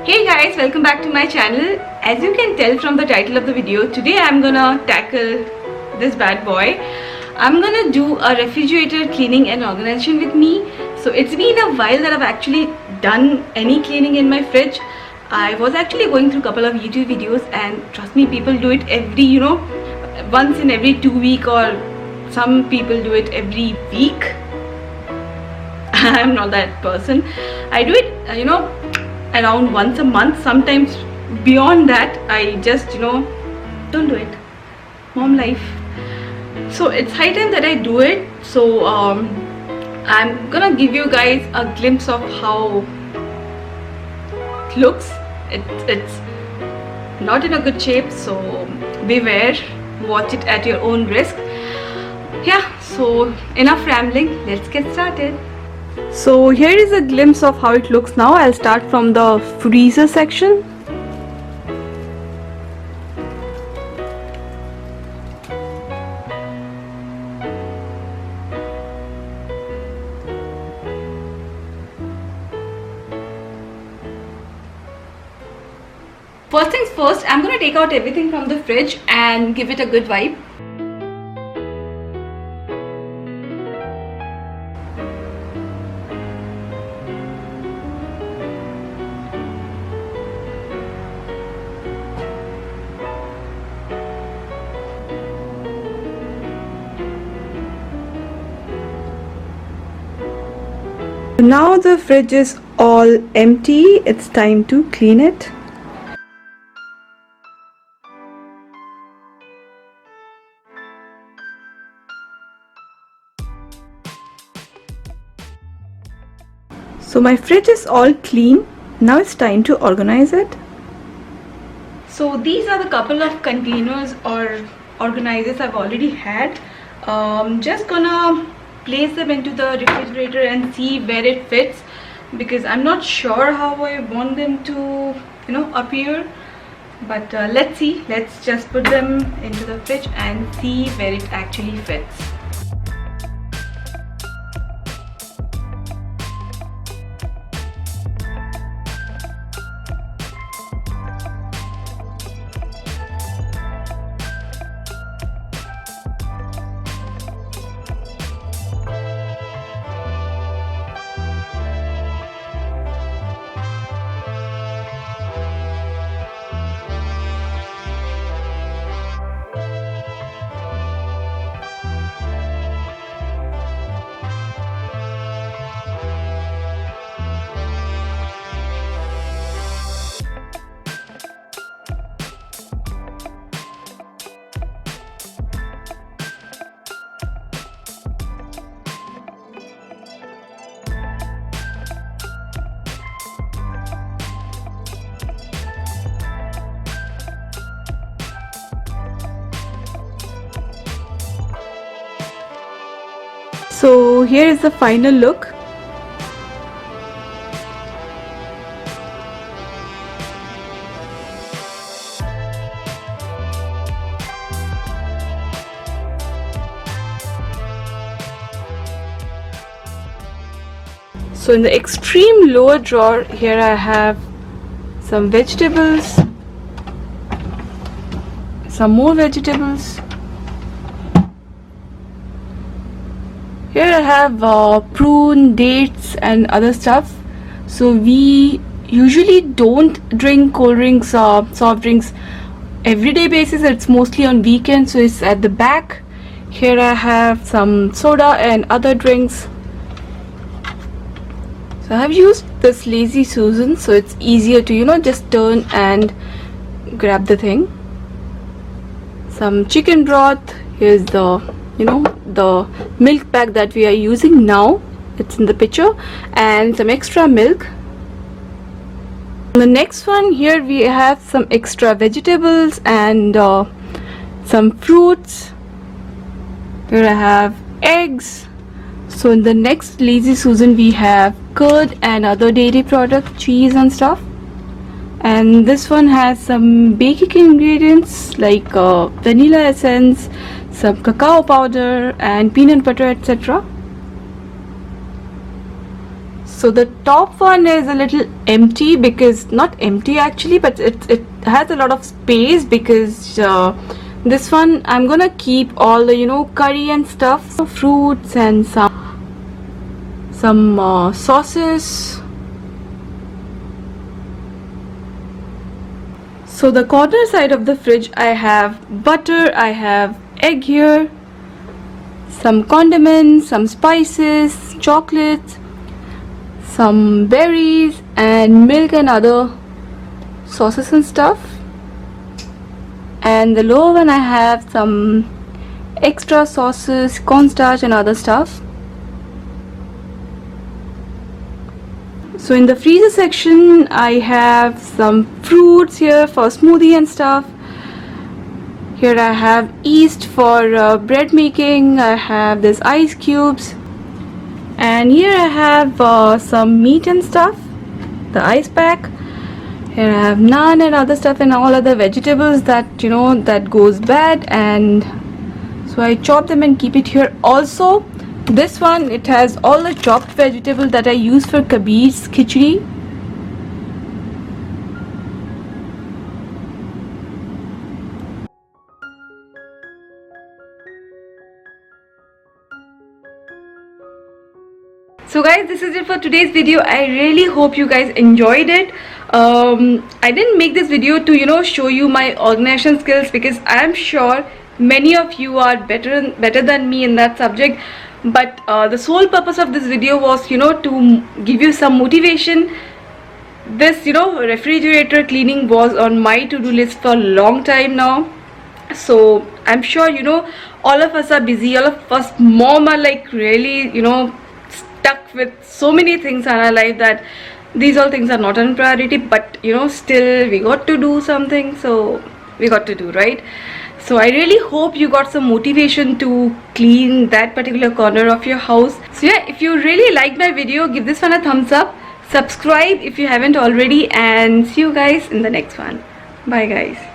Hey guys, welcome back to my channel. As you can tell from the title of the video, today I'm gonna tackle this bad boy. I'm gonna do a refrigerator cleaning and organization with me. So it's been a while that I've actually done any cleaning in my fridge. I was actually going through a couple of YouTube videos, and trust me, people do it every, once in every 2 weeks, or some people do it every week. I'm not that person. I do it, around once a month. Sometimes beyond that, I just, don't do it. Mom life. So it's high time that I do it. So I'm gonna give you guys a glimpse of how it looks. It's not in a good shape, so beware. Watch it at your own risk. Yeah, so enough rambling, let's get started. So here is a glimpse of how it looks now. I'll start from the freezer section. First things first, I'm gonna take out everything from the fridge and give it a good vibe. Now the fridge is all empty. It's time to clean it. So my fridge is all clean. Now it's time to organize it. So these are the couple of containers or organizers I've already had. Just gonna place them into the refrigerator and see where it fits, because I'm not sure how I want them to appear, but let's see. Let's just put them into the fridge and see where it actually fits. So here is the final look. So in the extreme lower drawer, here I have some vegetables, some more vegetables. Here I have prune, dates and other stuff. So we usually don't drink cold drinks or soft drinks everyday basis. It's mostly on weekends, so it's at the back. Here I have some soda and other drinks. So I have used this Lazy Susan, so it's easier to just turn and grab the thing. Some chicken broth. Here's the the milk pack that we are using now. It's in the picture, and some extra milk. The next one, here we have some extra vegetables and some fruits. Here I have eggs. So in the next Lazy Susan we have curd and other dairy product, cheese and stuff. And this one has some baking ingredients like vanilla essence, some cacao powder and peanut butter, etc. So the top one is a little empty, because not empty actually, but it has a lot of space, because this one I'm gonna keep all the curry and stuff, so fruits and some sauces. So the corner side of the fridge, I have butter, I have egg here, some condiments, some spices, chocolates, some berries and milk and other sauces and stuff. And the lower one, I have some extra sauces, cornstarch and other stuff. So in the freezer section, I have some fruits here for smoothie and stuff. Here I have yeast for bread making. I have this ice cubes, and here I have some meat and stuff, the ice pack. Here I have naan and other stuff and all other vegetables that that goes bad, and so I chop them and keep it here. Also, this one, it has all the chopped vegetable that I use for Kabir's khichdi. So guys, this is it for today's video. I really hope you guys enjoyed it. I didn't make this video to show you my organization skills, because I am sure many of you are better than me in that subject. But the sole purpose of this video was to give you some motivation. This refrigerator cleaning was on my to-do list for a long time now. So I'm sure all of us are busy. All of us mom are like really stuck with so many things in our life that these all things are not on priority, but still we got to do something, so we got to do, right? So I really hope you got some motivation to clean that particular corner of your house. So yeah, if you really liked my video, give this one a thumbs up, subscribe if you haven't already, and see you guys in the next one. Bye guys.